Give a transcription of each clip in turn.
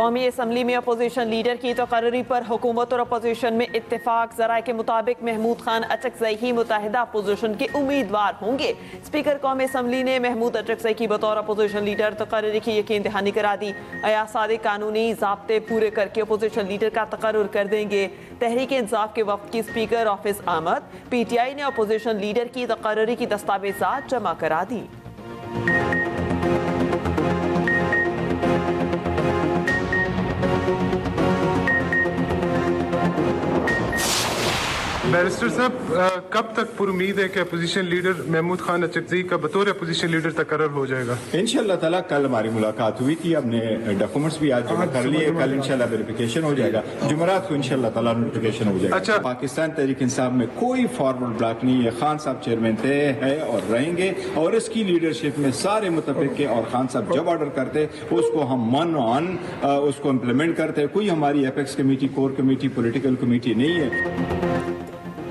कौमी असम्बली में opposition leader की तकर्री पर हुकूमत और अपोजिशन में इत्तेफाक। ज़राए के मुताबिक महमूद खान अचकज़ई ही मुताहिदा अपोजिशन के उम्मीदवार होंगे। स्पीकर कौमी असम्बली ने महमूद अचकज़ई की बतौर अपोजिशन लीडर तकर्री की यकीन दहानी करा दी। अया सादिक कानूनी ज़ाब्ते पूरे करके अपोजिशन लीडर का तकर्रुर कर देंगे। तहरीक इंसाफ के वक्त की स्पीकर ऑफिस आमद। PTI ने अपोजिशन लीडर की तकर्री की दस्तावेज़ात जमा करा दी। बैरिस्टर साहब, कब तक पूरी उम्मीद है कि अपोजिशन लीडर महमूद खान अचकज़ई का बतौर अपोजिशन लीडर तकर्रर हो जाएगा? इंशाल्लाह ताला कल हमारी मुलाकात हुई थी, हमने डॉक्यूमेंट्स भी आज जमा कर लिए। कल इंशाल्लाह वेरिफिकेशन हो जाएगा, जुमेरात को इंशाल्लाह ताला नोटिफिकेशन हो जाएगा। अच्छा, पाकिस्तान तहरीक इंसाफ में कोई फॉरवर्ड ब्लॉक नहीं है। खान साहब चेयरमैन थे, है और रहेंगे, और इसकी लीडरशिप में सारे मुतफिक के, और खान साहब जब ऑर्डर करते उसको हम मन ऑन उसको इम्प्लीमेंट करते। कोई हमारी apex committee, core committee, political committee नहीं है।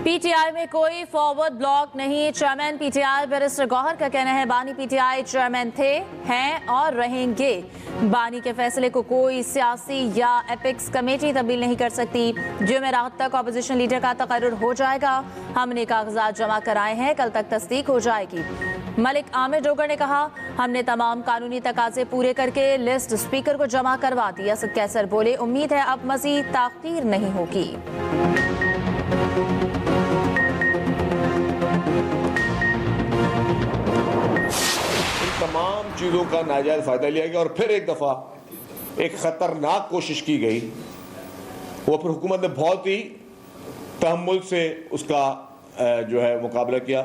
PTI में कोई फॉरवर्ड ब्लॉक नहीं। चेयरमैन PTI बैरिस्टर गौहर का कहना है बानी PTI चेयरमैन थे, हैं और रहेंगे। बानी के फैसले को कोई सियासी या एपिक्स कमेटी तब्दील नहीं कर सकती। जुमेरात तक अपोजिशन लीडर का तकर्रुर हो जाएगा। हमने कागजात जमा कराए हैं, कल तक तस्दीक हो जाएगी। मलिक आमिर डोगर ने कहा हमने तमाम कानूनी तकाजे पूरे करके लिस्ट स्पीकर को जमा करवा दी। असद कैसर बोले उम्मीद है अब मजीद ताखीर नहीं होगी। तमाम चीज़ों का नाजायज़ फ़ायदा लिया गया और फिर एक दफ़ा एक ख़तरनाक कोशिश की गई। वो फिर हुकूमत ने बहुत ही तहम्मुल से उसका जो है मुकाबला किया।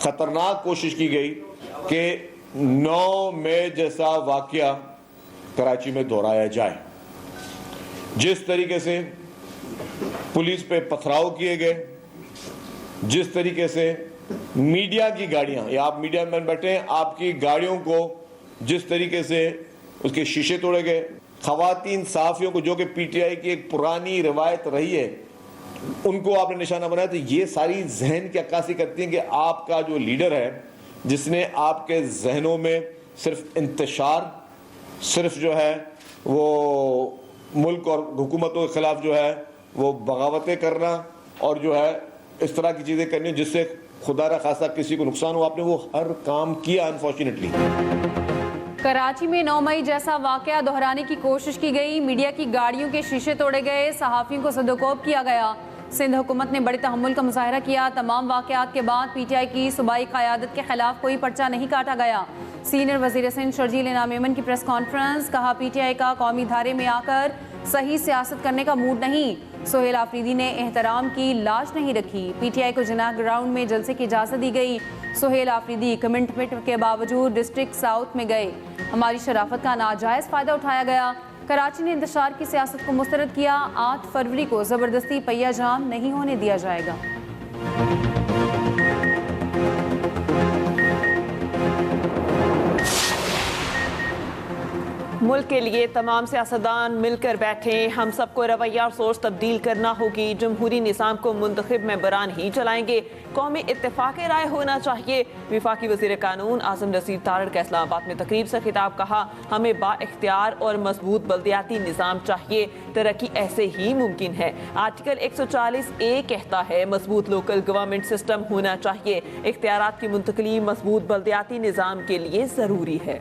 ख़तरनाक कोशिश की गई कि 9 मई जैसा वाक़या कराची में दोहराया जाए। जिस तरीके से पुलिस पे पथराव किए गए, जिस तरीके से मीडिया की गाड़ियां, या आप मीडिया मैन बैठे हैं, आपकी गाड़ियों को जिस तरीके से उसके शीशे तोड़े गए, खवातीन सहाफ़ियों को जो कि PTI की एक पुरानी रवायत रही है उनको आपने निशाना बनाया, तो ये सारी जहन की अक्कासी करती हैं कि आपका जो लीडर है जिसने आपके जहनों में सिर्फ इंतशार, सिर्फ जो है वो मुल्क और हुकूमतों के खिलाफ जो है वो बगावतें करना और जो है इस तरह की चीज़ें करनी जिससे खुदा न खासा किसी को नुकसान हो, आपने वो हर काम किया अनफॉर्चुनेटली। कराची में 9 मई जैसा वाकया दोहराने की कोशिश की गई। मीडिया की गाड़ियों के शीशे तोड़े गए, सहाफ़ियों को सदोकोब किया गया। सिंध हुकूमत ने बड़े तहम्मुल का मुजाहरा किया। तमाम वाकयात के बाद PTI की सूबाई क़यादत के खिलाफ कोई पर्चा नहीं काटा गया। सीनियर वज़ीर सिंध शर्जील इनाम मेमन की प्रेस कॉन्फ्रेंस। कहा PTI का कौमी धारे में आकर सही सियासत करने का मूड नहीं। सोहेल आफरीदी ने एहतराम की लाज नहीं रखी। PTI को जिना ग्राउंड में जलसे की इजाज़त दी गई। सोहेल आफरीदी कमिटमेंट के बावजूद डिस्ट्रिक्ट साउथ में गए। हमारी शराफत का नाजायज़ फ़ायदा उठाया गया। कराची ने इंतशार की सियासत को मुस्तरद किया। 8 फरवरी को ज़बरदस्ती पहिया जाम नहीं होने दिया जाएगा। मुल्क के लिए तमाम सियासतदान मिलकर बैठे। हम सबको रवैया और सोच तब्दील करना होगी। जमहूरी निज़ाम को मुंतखब मेंबरान ही चलाएंगे। कौमी इत्तेफाक राय होना चाहिए। वफाकी वज़ीर कानून आज़म नसीर तारड़ का इस्लामाबाद में तकरीब से खिताब। कहा हमें बाइख्तियार और मजबूत बल्दियाती निज़ाम चाहिए। तरक्की ऐसे ही मुमकिन है। आर्टिकल 140A कहता है मजबूत लोकल गवर्नमेंट सिस्टम होना चाहिए। इख्तियारात की मुंतकली मजबूत बल्दियाती निज़ाम के लिए ज़रूरी है।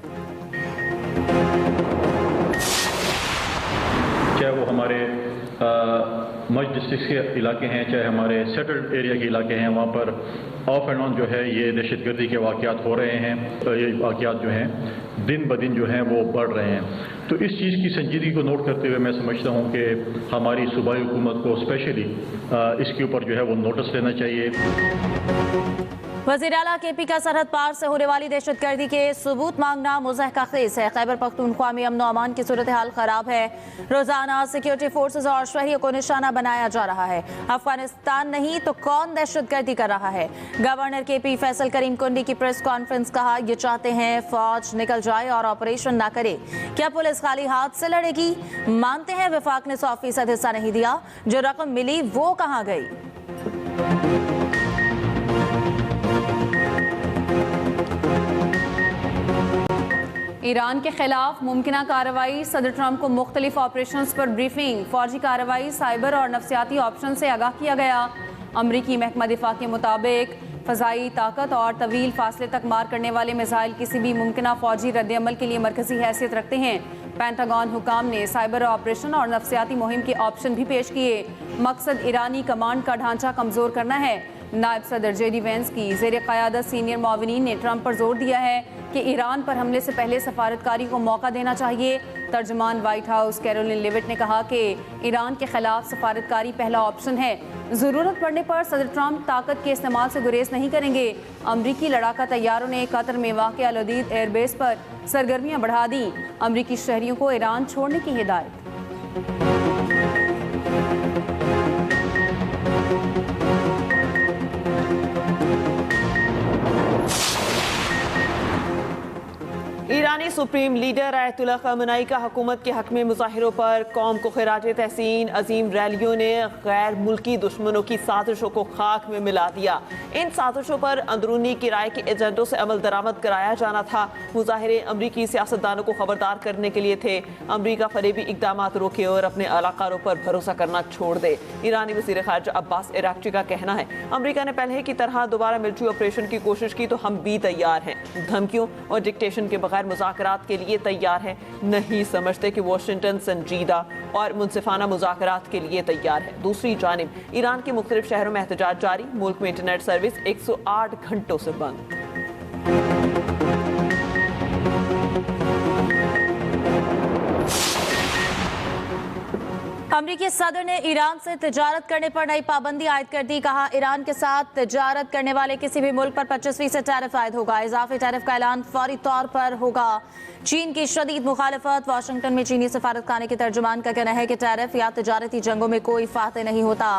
चाहे वो हमारे मज डिस्ट्रिक्ट के इलाके हैं, चाहे हमारे सेटल्ड एरिया के इलाके हैं, वहाँ पर ऑफ एंड ऑन जो है ये दहशतगर्दी के वाक़यात हो रहे हैं। ये वाक़यात जो हैं दिन ब दिन जो हैं वो बढ़ रहे हैं। तो इस चीज़ की संजीदगी को नोट करते हुए मैं समझता हूँ कि हमारी सूबाई हुकूमत को स्पेशली इसके ऊपर जो है वो नोटिस लेना चाहिए। वज़ीर आला KP का सरहद पार से होने वाली दहशतगर्दी के सबूत मांगना मुज़हका खेज़ है। खैबर पख्तूनख्वा में अमन अमान की सूरत हाल खराब है। रोजाना सिक्योरिटी फोर्सेज और शहरियों को निशाना बनाया जा रहा है। अफगानिस्तान नहीं तो कौन दहशतगर्दी कर रहा है। गवर्नर KP फैसल करीम कुंडी की प्रेस कॉन्फ्रेंस। कहा ये चाहते हैं फौज निकल जाए और ऑपरेशन ना करे। क्या पुलिस खाली हाथ से लड़ेगी? मानते हैं वफाक ने 100% हिस्सा नहीं दिया। जो रकम मिली वो कहाँ गई? ईरान के खिलाफ मुमकिन कार्रवाई, सदर ट्रंप को मुख्तलिफ ऑपरेशंस पर ब्रीफिंग, फौजी कार्रवाई, साइबर और नफ्सियाती ऑप्शन से आगाह किया गया। अमरीकी महकमा दिफा के मुताबिक फ़ज़ाई ताकत और तवील फासले तक मार करने वाले मिसाइल किसी भी मुमकिन फौजी रद्दअमल के लिए मरकजी हैसियत रखते हैं। पेंटागन हुकाम ने साइबर ऑपरेशन और नफ्सियाती मुहिम के ऑप्शन भी पेश किए। मकसद ईरानी कमांड का ढांचा कमज़ोर करना है। नायब सदर JD वेंस की ज़ेर क़यादत सीनियर मुआविनीन ने ट्रंप पर जोर दिया है कि ईरान पर हमले से पहले सफारतकारी को मौका देना चाहिए। तर्जमान वाइट हाउस कैरोलिन लेविट ने कहा कि ईरान के खिलाफ सफारतकारी पहला ऑप्शन है। ज़रूरत पड़ने पर सदर ट्रंप ताकत के इस्तेमाल से गुरेज नहीं करेंगे। अमरीकी लड़ाका तैयारों ने कतर में वाक़िआ लदीद एयरबेस पर सरगर्मियाँ बढ़ा दी। अमरीकी शहरियों को ईरान छोड़ने की हिदायत। ईरानी सुप्रीम लीडर आयतुल्लाह खamenei का हुकूमत के हक में मुजाहिरों पर कौम को खिराज तहसीन। अजीम रैलियों ने गैर मुल्की दुश्मनों की साजिशों को खाक में मिला दिया। इन साजिशों पर अंदरूनी किराए के एजेंटों से अमल दरामद कराया जाना था। मुजाहिरे अमरीकी सियासतदानों को खबरदार करने के लिए थे। अमरीका फरेबी इकदाम रोके और अपने अलाकारों पर भरोसा करना छोड़ दे। ईरानी वज़ीर ख़ारिजा अब्बास इराक्ची का कहना है, अमरीका ने पहले की तरह दोबारा मिलिट्री ऑपरेशन की कोशिश की तो हम भी तैयार हैं। धमकियों और डिक्टेशन के बगैर मुज़ाकरात के लिए तैयार है। नहीं समझते कि वाशिंगटन संजीदा और मुनसिफाना मुज़ाकरात के लिए तैयार है। दूसरी जानिब ईरान के मुख्तलिफ शहरों में एहतजाज जारी। मुल्क में इंटरनेट सर्विस 108 घंटों से बंद। अमरीकी सदर ने ईरान से तिजारत करने पर नई पाबंदी आयद कर दी। कहा, ईरान के साथ तिजारत करने वाले किसी भी मुल्क पर 25% टैरिफ आयद होगा। इजाफी टैरिफ का ऐलान फौरी तौर पर होगा। चीन की शदीद मुखालफत। वाशिंगटन में चीनी सफारतखाने के तर्जुमान का कहना है कि टैरिफ या तिजारती जंगों में कोई फाते नहीं होता।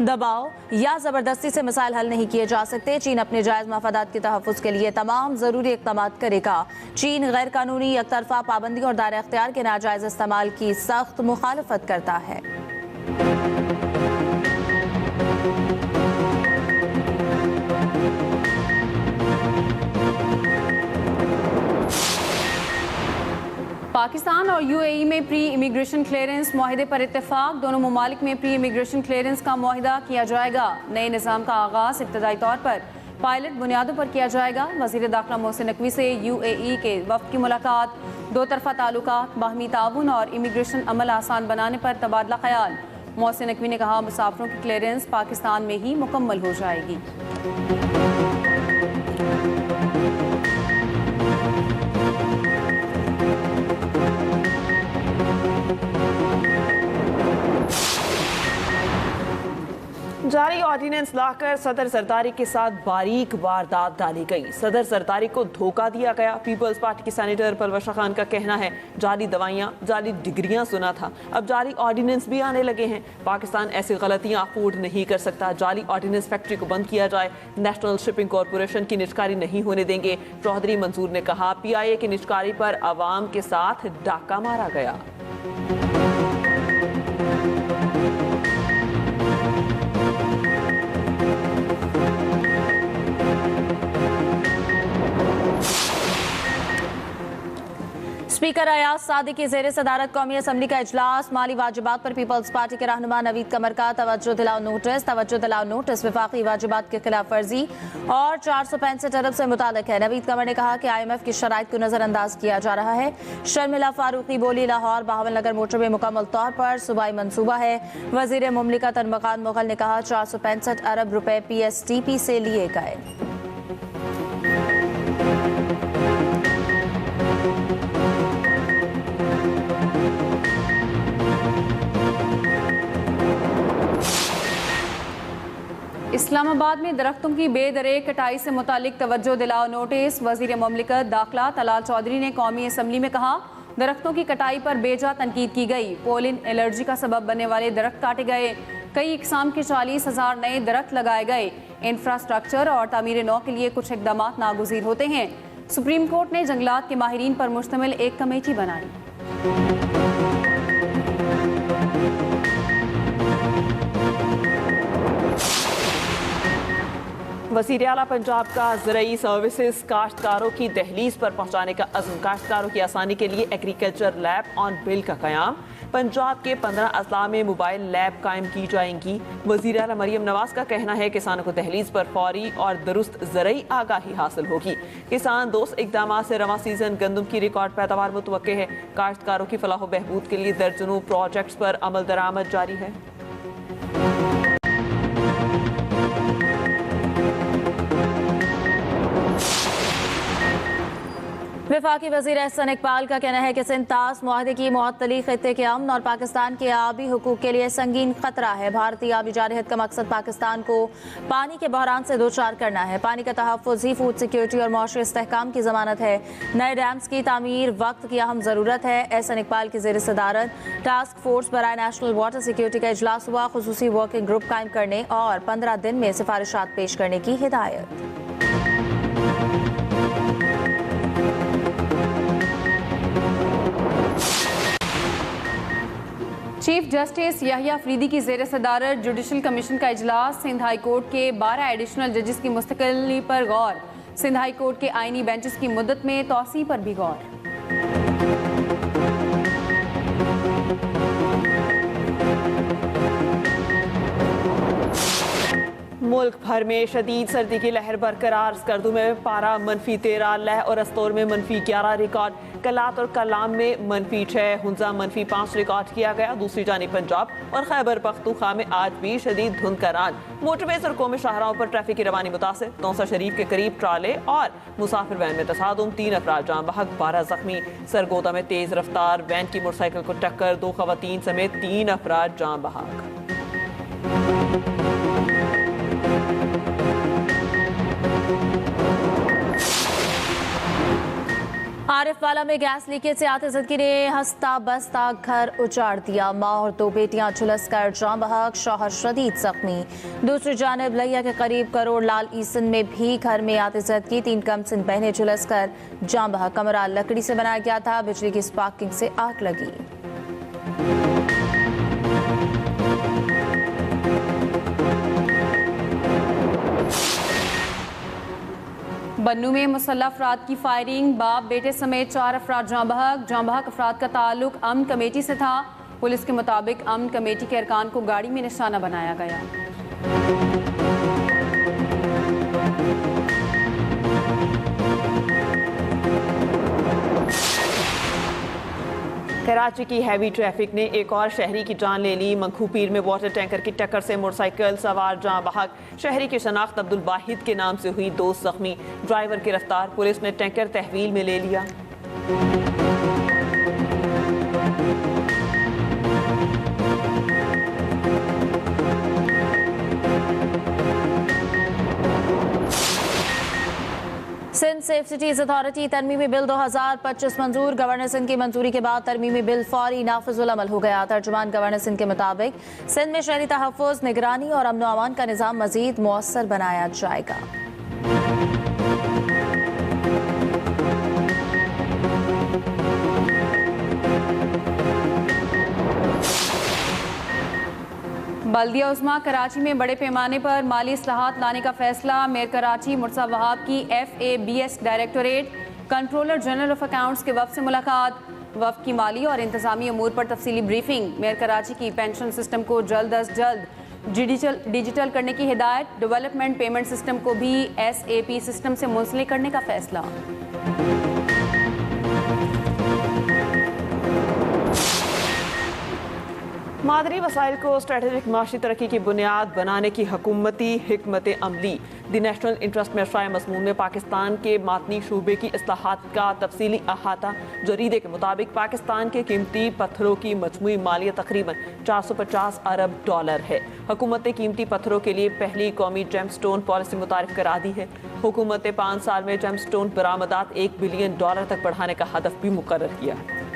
दबाव या जबरदस्ती से मसाइल हल नहीं किए जा सकते। चीन अपने जायज मफादात के तहफ़्फ़ुज़ के लिए तमाम ज़रूरी इक़दाम करेगा। चीन गैर कानूनी एकतरफा पाबंदी और दायरा इख्तियार के नाजायज़ इस्तेमाल की सख्त मुखालफत करता है। पाकिस्तान और UAE में प्री इमिग्रेशन क्लियरेंस मुआहदे पर इत्तेफाक। दोनों ममालिक में प्री इमिग्रेशन क्लियरेंस का मुआहदा किया जाएगा। नए निज़ाम का आगाज़ इब्तदाई तौर पर पायलट बुनियादों पर किया जाएगा। वज़ीर दाखिला मोहसिन नकवी से UAE के वफ़द की मुलाकात। दो तरफ़ा ताल्लुकात, बाहमी ताउन और इमिग्रेशन अमल आसान बनाने पर तबादला ख्याल। मोहसिन नकवी ने कहा, मुसाफिरों की क्लियरेंस पाकिस्तान में ही मुकम्मल हो जाएगी। जारी ऑर्डिनेंस लाकर सदर जरदारी के साथ बारीक वारदात डाली गई। सदर जरदारी को धोखा दिया गया। पीपल्स पार्टी की सेनेटर परवशा खान का कहना है, जाली दवाइयाँ, जाली डिग्रियाँ सुना था, अब जाली ऑर्डिनेंस भी आने लगे हैं। पाकिस्तान ऐसी गलतियाँ अफोर्ड नहीं कर सकता। जाली ऑर्डिनेंस फैक्ट्री को बंद किया जाए। नेशनल शिपिंग कॉरपोरेशन की निजकारी नहीं होने देंगे। चौधरी मंसूर ने कहा, PIA की निजकारी पर अवाम के साथ डाका मारा गया। स्पीकर अयाज सादी की ज़ेर सदारत कौमी असम्बली का इजलास। माली वाजिबात पर पीपल्स पार्टी के रहनुमा नवीद कमर का तवज्जो दिलाओ नोटिस वफाकी वाजिबात की खिलाफ वर्जी और 465 अरब से मुताल्लिक है। नवीद कमर ने कहा कि IMF की शराइत को नज़रअंदाज किया जा रहा है। शर्मिला फारूकी बोली, लाहौर बहावलनगर मोटरवे मुकम्मल तौर पर सूबाई मनसूबा है। वज़ीर मुमलिकत अरमकान मुगल ने कहा, 465 अरब रुपए PSTP से लिए गए। इस्लामाबाद में दरख्तों की बेदरे कटाई से मुतालिक तवज्जो दिलाओ नोटिस। वज़ीर मुमलिकत दाखिला तलाल चौधरी ने कौमी असम्बली में कहा, दरख्तों की कटाई पर बेजा तनकीद की गई। पोलिन एलर्जी का सबब बनने वाले दरख्त काटे गए। कई इकसाम के 40,000 नए दरख्त लगाए गए। इंफ्रास्ट्रक्चर और तामीर नौ के लिए कुछ इकदाम नागुज़ीर होते हैं। सुप्रीम कोर्ट ने जंगलात के माहिरीन पर मुश्तमिल एक कमेटी बनाई। वज़ीर आला पंजाब का ज़रई सर्विसेज काश्तकारों की दहलीज पर पहुंचाने का अज़्म। काश्तकारों की आसानी के लिए एग्रीकल्चर लैब ऑन बिल का क़याम। पंजाब के 15 अजला में मोबाइल लैब कायम की जाएंगी। वज़ीर आला मरियम नवाज का कहना है किसानों को दहलीज पर फौरी और दुरुस्त ज़रई आगाही हासिल होगी। किसान दोस्त इकदाम से रवां सीजन गंदम की रिकॉर्ड पैदावार मुतवक्के है। काश्तकारों की फलाह बहबूद के लिए दर्जनों प्रोजेक्ट्स पर अमल दरामद जारी है। वफाकी वज़ीर एहसन इकबाल का कहना है कि सिंध तास मुआहदे की मुअत्तली खित्ते के अमन और पाकिस्तान के आबी हुकूक के लिए संगीन खतरा है। भारतीय आबी जारहत का मकसद पाकिस्तान को पानी के बहरान से दो चार करना है। पानी का तहफ़्फ़ुज़ ही फूड सिक्योरिटी और मौशरी इस्तेहकाम की ज़मानत है। नए डैम्स की तामीर वक्त की अहम ज़रूरत है। एहसन इकबाल की ज़ेर सदारत टास्क फोर्स बराए नेशनल वाटर सिक्योरिटी का इजलास हुआ। खुसूसी वर्किंग ग्रुप कायम करने और 15 दिन में सिफारिशात पेश करने की हिदायत। चीफ जस्टिस याहिया अफरीदी की ज़ेर सदारत जुडिशल कमीशन का इजलास। सिंध हाई कोर्ट के 12 एडिशनल जजेस की मुस्तकिली पर गौर। सिंध हाई कोर्ट के आइनी बेंचेस की मुद्दत में तौसी पर भी गौर। मुल्क भर में शदीद सर्दी की लहर बरकरार। स्कर्दू में पारा -13, लह और अस्तौर में -11 रिकॉर्ड। कलात और कलाम में -6, हुंजा -5 रिकॉर्ड किया गया। दूसरी जानिब पंजाब और खैबर पख्तूनख्वा में आज भी शदीद धुंध का राज। मोटरवेज और कौमी शाहराहों पर ट्रैफिक की रवानी मुतासिर। तौसा शरीफ के करीब ट्राले और मुसाफिर वैन में तसादुम, 3 अफराद जान बहक, 12 जख्मी। सरगोदा में तेज रफ्तार वैन की मोटरसाइकिल को टक्कर, 2 खवातीन समेत 3 अफराद जान बहक। आरिफवाला में गैस लीकेज से आतिशदगी ने हंसता बसता घर उजाड़ दिया। माँ और 2 बेटियां झुलसकर जान बहक, शौहर शदीद जख्मी। दूसरी जानिब लिया के करीब करोड़ लाल ईसन में भी घर में आतिशदगी, 3 कमसिन बहनें झुलसकर जान बहक। कमरा लकड़ी से बनाया गया था। बिजली की स्पार्किंग से आग लगी। बन्नू में मुसल्लह अफराद की फायरिंग, बाप बेटे समेत 4 अफराद जान बहक अफराद का ताल्लुक अमन कमेटी से था। पुलिस के मुताबिक अमन कमेटी के अरकान को गाड़ी में निशाना बनाया गया। कराची की हैवी ट्रैफिक ने एक और शहरी की जान ले ली। मंखूपीर में वाटर टैंकर की टक्कर से मोटरसाइकिल सवार जान बहक। शहरी की शनाख्त अब्दुल वाहिद के नाम से हुई, 2 जख्मी। ड्राइवर गिरफ्तार, पुलिस ने टैंकर तहवील में ले लिया। सिंध सेफ सिटीज अथॉरिटी तरमीमी बिल 2025 मंजूर। गवर्नर सिंध की मंजूरी के बाद तरमीमी बिल फौरी नाफिजुल अमल हो गया। तर्जुमान गवर्नर सिंध के मुताबिक सिंध में शहरी तहफ़्फ़ुज़, निगरानी और अमन व अमान का निज़ाम मज़ीद मुअस्सर बनाया जाएगा। बल्दिया उस्मा कराची में बड़े पैमाने पर माली इस्लाहात लाने का फैसला। मेयर कराची मुर्तज़ा वहाब की FABS directorate controller general of accounts के वफ़द से मुलाकात। वफ़द की माली और इंतज़ामी अमूर पर तफसीली ब्रीफिंग। मेयर कराची की पेंशन सिस्टम को जल्द अज जल्द डिजिटल करने की हिदायत। डेवलपमेंट पेमेंट सिस्टम को भी SAP सिस्टम से मुंसलिक करने का फैसला। मादनी वसाइल को स्ट्रेटेजिक माशी तरक्की की बुनियाद बनाने की हुकूमती हिकमत अमली। दी नेशनल इंटरेस्ट में शाये मज़मून में पाकिस्तान के मादनी शूबे की इस्लाहात का तफसीली अहाता। जरीदे के मुताबिक पाकिस्तान के कीमती पत्थरों की मजमूई मालियत तकरीबन 450 अरब डॉलर है। हुकूमत ने कीमती पत्थरों के लिए पहली कौमी जेमस्टोन पॉलिसी मुतारिफ करा दी है। हुकूमत ने 5 साल में जेमस्टोन बरामदात $1 बिलियन तक बढ़ाने का हदफ भी मुकर्रर किया है।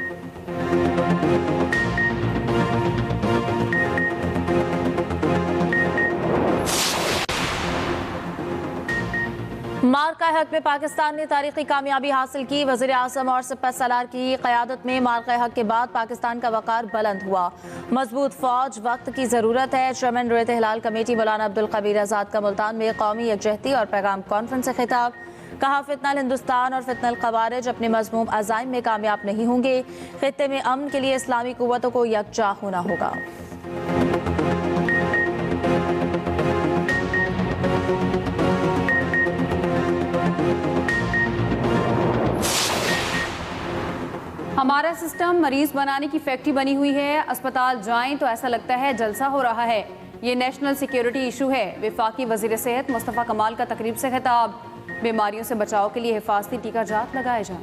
मार्का हक में पाकिस्तान ने तारीखी कामयाबी हासिल की। वज़ीर आज़म और सिपह सलार की क़यादत में मार्का हक के बाद पाकिस्तान का वक़ार बुलंद हुआ। मजबूत फौज वक्त की ज़रूरत है। चेयरमैन रेत हिलाल कमेटी मौलाना अब्दुल कबीर आज़ाद का मुल्तान में कौमी यकजहती और पैगाम कॉन्फ्रेंस से खिताब। कहा, फितनल हिंदुस्तान और फितनल ख़वारिज अपने मज़मूम अज़ाइम में कामयाब नहीं होंगे। खित्ते में अमन के लिए इस्लामी क़ुव्वतों को यकजा होना होगा। हमारा सिस्टम मरीज बनाने की फैक्ट्री बनी हुई है। अस्पताल जाएं तो ऐसा लगता है जलसा हो रहा है। ये नेशनल सिक्योरिटी इशू है। वफाकी वजीर सेहत मुस्तफ़ा कमाल का तकरीब से खिताब। बीमारियों से बचाव के लिए हिफाजती टीका जात लगाए जाएं।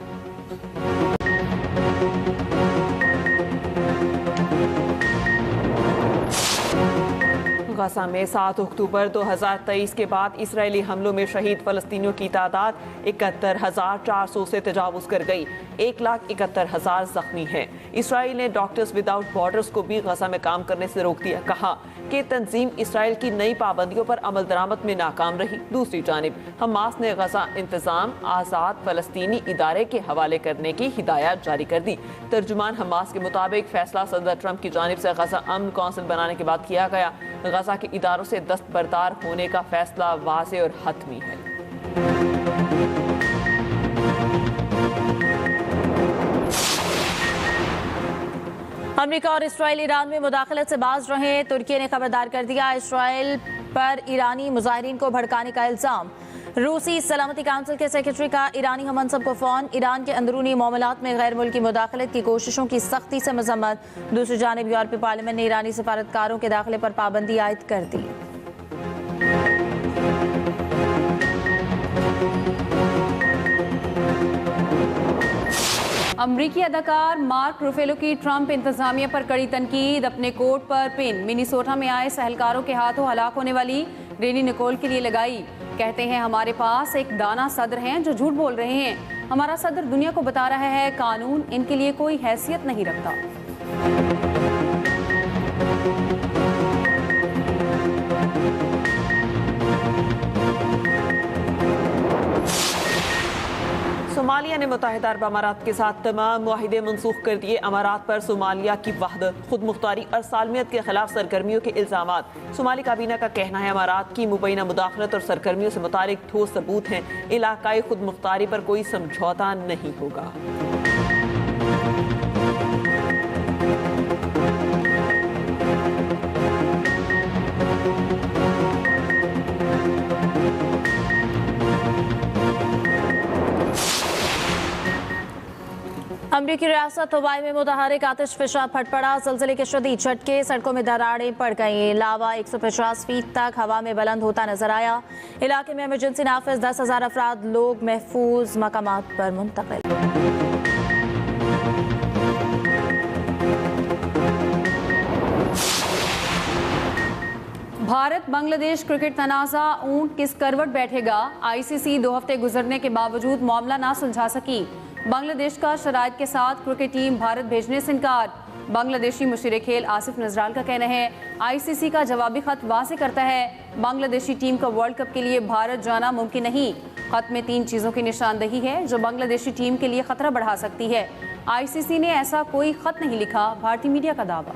गजा में 7 अक्टूबर 2023 के बाद इसराइली हमलों में शहीद फ़लस्तीनियों की तादाद 71,400 से तजावुज़ कर गई। 1,71,000 जख्मी हैं। इसराइल ने डॉक्टर्स विदाउट बॉर्डर्स को भी गजा में काम करने से रोक दिया। कहा कि तंजीम इसराइल की नई पाबंदियों पर अमल दरामद में नाकाम रही। दूसरी जानिब हमास ने गजा इंतजाम आज़ाद फ़लस्तीनी इदारे के हवाले करने की हिदायत जारी कर दी। तर्जुमान हमास के मुताबिक फैसला सदर ट्रंप की जानिब से गजा अमन कौंसिल बनाने के बाद किया गया। गजा के इदारों से दस्तबरदार होने का फैसला वाज़ेह और हतमी है। अमेरिका और इसराइल ईरान में मुदाखलत से बाज रहे। तुर्की ने खबरदार कर दिया इसराइल पर ईरानी मुजाहिरीन को भड़काने का इल्ज़ाम। रूसी सलामती काउंसिल के सेक्रेटरी का ईरानी हममनसब को फ़ोन। ईरान के अंदरूनी मामलात में गैर मुल्की मुदाखलत की कोशिशों की सख्ती से मजम्मत। दूसरी जानिब यूरोपीय पार्लियामेंट ने ईरानी सफारतकारों के दाखिले पर पाबंदी आयद कर दी। अमरीकी अदाकार मार्क रुफेलो की ट्रंप इंतजामिया पर कड़ी तनकीद। अपने कोट पर पिन मिनीसोटा में आए सहलकारों के हाथों हलाक होने वाली रेनी निकोल के लिए लगाई। कहते हैं, हमारे पास एक दाना सदर हैं जो झूठ बोल रहे हैं। हमारा सदर दुनिया को बता रहा है कानून इनके लिए कोई हैसियत नहीं रखता। सोमालिया ने मुत्तहिदा अरब अमारात के साथ तमाम मुआहिदे मनसूख कर दिए। अमारात पर सोमालिया की वहदत, खुद मुख्तारी और सालमियत के खिलाफ सरगर्मियों के इल्जामात। सोमाली काबीना का कहना है अमारात की मुबैना मुदाखलत और सरगर्मियों से मुतालिक ठोस सबूत हैं। इलाकाई खुद मुख्तारी पर कोई समझौता नहीं होगा। अमरीकी रियासत हवाई में मुतहरिक आतिश फिशा फट पड़ा। ज़लज़ले के शदीद झटके, सड़कों में दरारें पड़ गईं। लावा 150 फीट तक हवा में बुलंद होता नजर आया। इलाके में इमरजेंसी नाफिज, 10,000 अफराद लोग महफूज मकामात पर मुंतकिल। भारत बांग्लादेश क्रिकेट तनाज़ा ऊंट किस करवट बैठेगा। आईसीसी 2 हफ्ते गुजरने के बावजूद मामला ना सुलझा सकी। बांग्लादेश का शराइत के साथ क्रिकेट टीम भारत भेजने से इनकार। बांग्लादेशी मुशीर खेल आसिफ नजराल का कहना है आईसीसी का जवाबी खत वाज़ेह करता है बांग्लादेशी टीम का वर्ल्ड कप के लिए भारत जाना मुमकिन नहीं। खत में 3 चीज़ों की निशानदही है जो बांग्लादेशी टीम के लिए खतरा बढ़ा सकती है। आईसीसी ने ऐसा कोई खत नहीं लिखा, भारतीय मीडिया का दावा।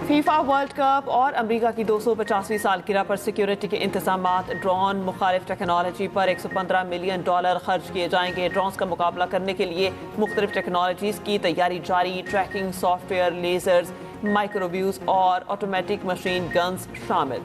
फीफा वर्ल्ड कप और अमेरिका की 250वीं सालगिरह पर सिक्योरिटी के इंतजामात। ड्रोन मुखालिफ टेक्नोलॉजी पर $115 मिलियन खर्च किए जाएंगे। ड्रोन्स का मुकाबला करने के लिए मुख्तलिफ टेक्नोलॉजीज की तैयारी जारी। ट्रैकिंग सॉफ्टवेयर, लेजर्स, माइक्रोव्यूज और ऑटोमेटिक मशीन गन्स शामिल।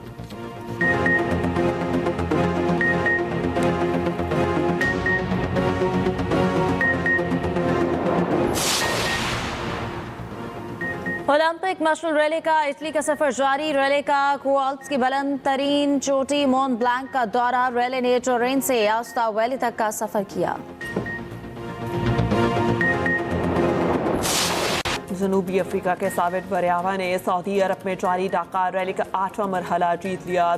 ओलंपिक मशहूर रैली का इटली का सफर जारी। रैली का क्वाल्प्स की बुलंद तरीन चोटी मोन ब्लैंक का दौरा। रैली ने टोरेन से आस्ता वैली तक का सफर किया। जनूबी अफ्रीका के साबित बरियावा ने सऊदी अरब में जारी डाका रैली का 8वां मरहला जीत लिया।